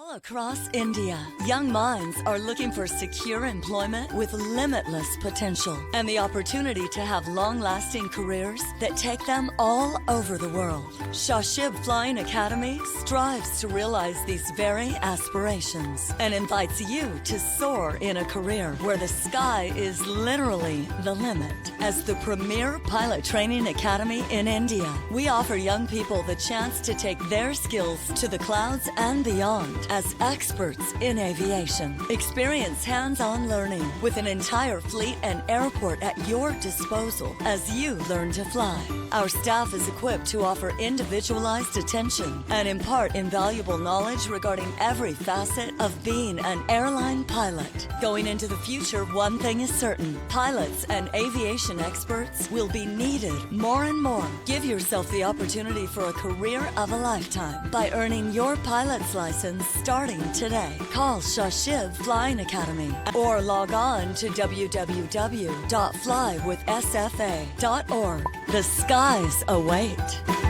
All across India, young minds are looking for secure employment with limitless potential and the opportunity to have long-lasting careers that take them all over the world. Shib Flying Academy strives to realize these very aspirations and invites you to soar in a career where the sky is literally the limit. As the premier pilot training academy in India, we offer young people the chance to take their skills to the clouds and beyond as experts in aviation. Experience hands-on learning with an entire fleet and airport at your disposal as you learn to fly. Our staff is equipped to offer individualized attention and impart invaluable knowledge regarding every facet of being an airline pilot. Going into the future, one thing is certain: pilots and aviation experts will be needed more and more. Give yourself the opportunity for a career of a lifetime by earning your pilot's license starting today. Call Shib Flying Academy or log on to www.flywithsfa.org. The skies await.